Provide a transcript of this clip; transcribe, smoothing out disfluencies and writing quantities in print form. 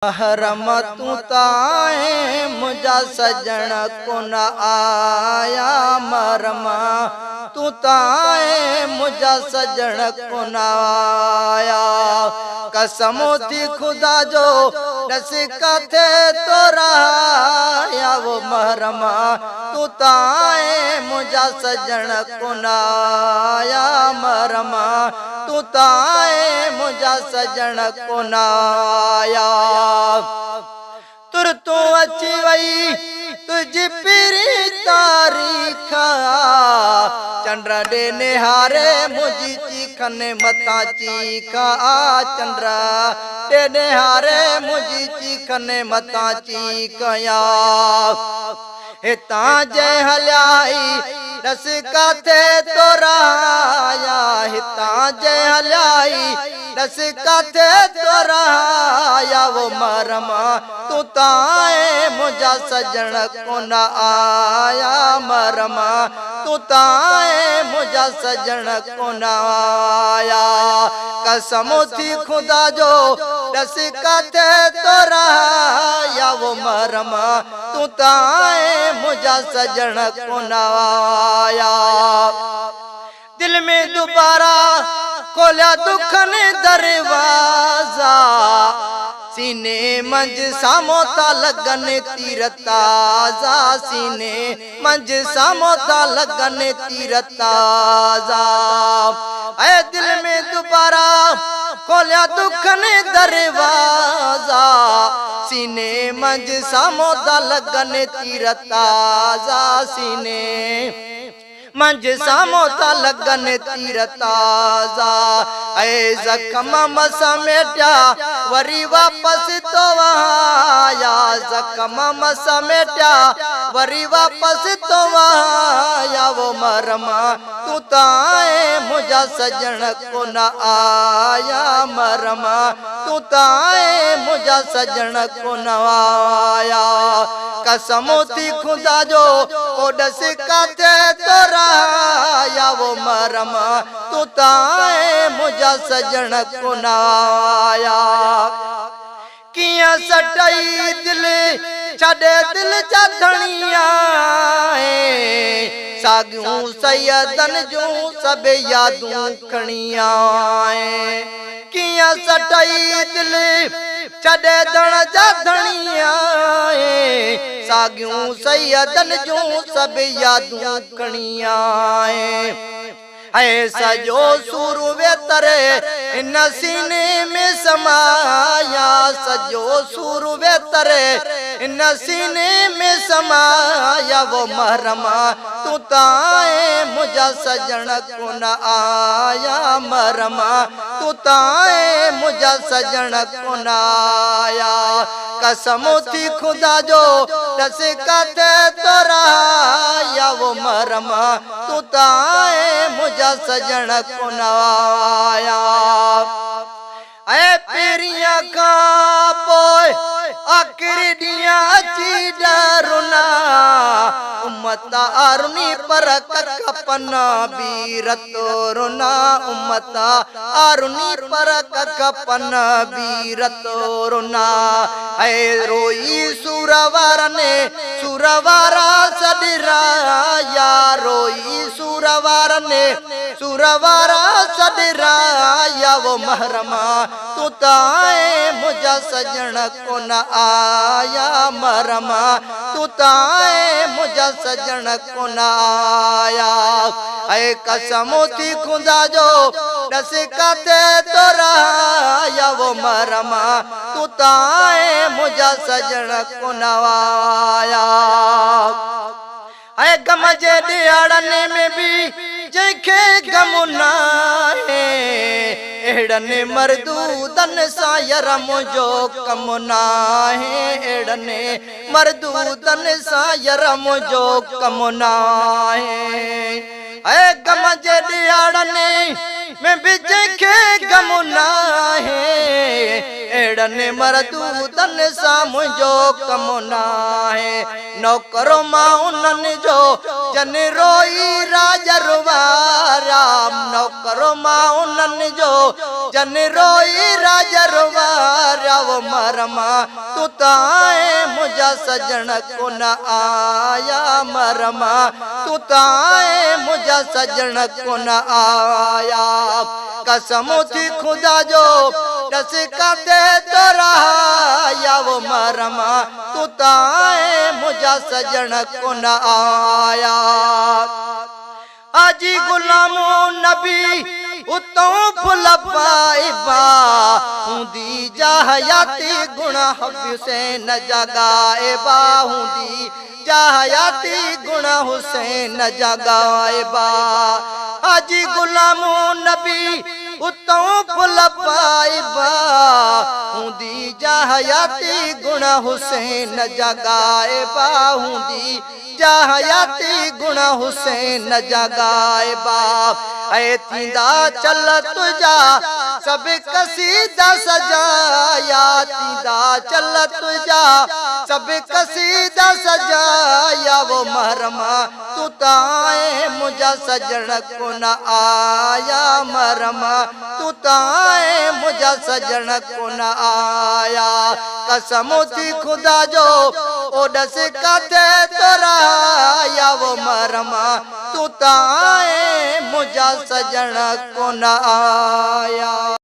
महरम तू ताए मुझा सजन को न आया मरमा तू ताए मुझा सजन को न आया कसम थी खुदा जो नसिका थे तो राया वो महरमा तू ताए मुझा सजन को न आया मरमा तू ताए मुझा सजन को न आया तुर तू अची वई तुझी पीरी तारीख चंद्र डे निहारे मुझी चीखन मता चीखा चंद्र डे निहारे मुझी चीखन मता चीखया हिता जय हल्याई रस काथे तो राया हिता जय हल्याई रस काथे तो राया वो मरमा तू ताए मुझा सजन को न आया मरमा तू ताए मुझा सजन को न आया कसम थी खुदा जो रस काथे तो राया वो मरमा तू ताए मुझा सजन को न आया दिल में दोबारा खोला दुख ने दरवाजा सीने मंज सामोता लगन तीर ताजा सीने मंज सामोता लगन तीर ताजा ऐ दिल में दोबारा खोला दुख ने दरवाजा सीने मंज सामोता लगन तीर ताजा सीने मंज सामोता लगन तीर ताजा ऐ जख्म समेटा वरी वापस तो आया जख्म समेटा वरी वापस तो आया वो मरमा तू ताए मुझा सजन को न आया मरमा तू ताए मुझा सजन को न आया कसम थी खुदा जो ओडस काथे तो राया वो मरमा तू ताए मुझा सजन को न आया किया सटाई दिल छड़े दिल चढ़निया सागियूं सैयदन जूं सब यादूं खणिया किया सटाई दिल छड़े दण जा धणिया सागियूं सैयदन जूं सब यादूं खणिया ऐसा जो सुरु वेतरे इन सीने में समाया सजो सुरु वेतरे इन सीने में समाया वो मरमा तू ताए मुझा सजन को न आया मरमा तू ताए मुझा सजन को न आया कसम थी खुदा जो रस काथे तो राया वो मरमा तू ताए मुझा सजन को न आया ऐ पेरिया का पोए आखिरी दिया अची डरुना उम्मता अरुनी पर कपना बीरतो रुना उम्मता अरुनी पर कपना बीरतो रुना ऐ रोई सुरवार ने सुरवारा सदरा या रोई सुरवार ने सुरवारा सदरा या वो महरमा तू ताए मुझा सजन को न आया मरमा तू ताए मुझा सजन को न आया ऐ कसम थी खुदा जो रस काथे तो राया वो मरमा तू ताए मुझा सजन को न आया ऐ गम जे दिहाड़ने में भी जैखे गम नाहे एड़ने मर्दूदन सा यरम जो कम नाहे एड़ने मर्दूदन सा यरम जो कम नाहे ऐ गम जे दिहाड़ने मैं बिज के गमुना है एड़न मरदूदन सा मुझो कमुना है नौकरो मां उनन जो जन रोई राज रुवारा नौकरो मां उनन जो जन रोई राज रुवारा वो मरमा तू ताए मुझा सजन को न आया मरमा तू ताए मुझा सजन को न आया कसम थी खुदा जो रस का दे तो रहा या वो मरमा तू ताए मुझा सजन को न आया आजी गुलामो नबी उतो फुल पाइबा हुंदी जाहयाती गुण हुसैन जगाएबा हुंदी जाहयाती गुण हुसैन जगाएबा आजी गुलामो नबी उतो फुल पाइबा हुंदी जाहयाती गुण हुसैन जगाएबा हुंदी जाहयाती गुण हुसैन जगाएबा ऐ तींदा चल तुझा सब कसीदा सजाया तींदा चल तुझा सब कसीदा सजाया वो मरमा तू ताए मुझा सजन को न आया मरमा तू ताए मुझा सजन को न आया कसम थी खुदा जो ओडस कथे तो रहा वो मरमा तू ताए मुझा सजन को न आया।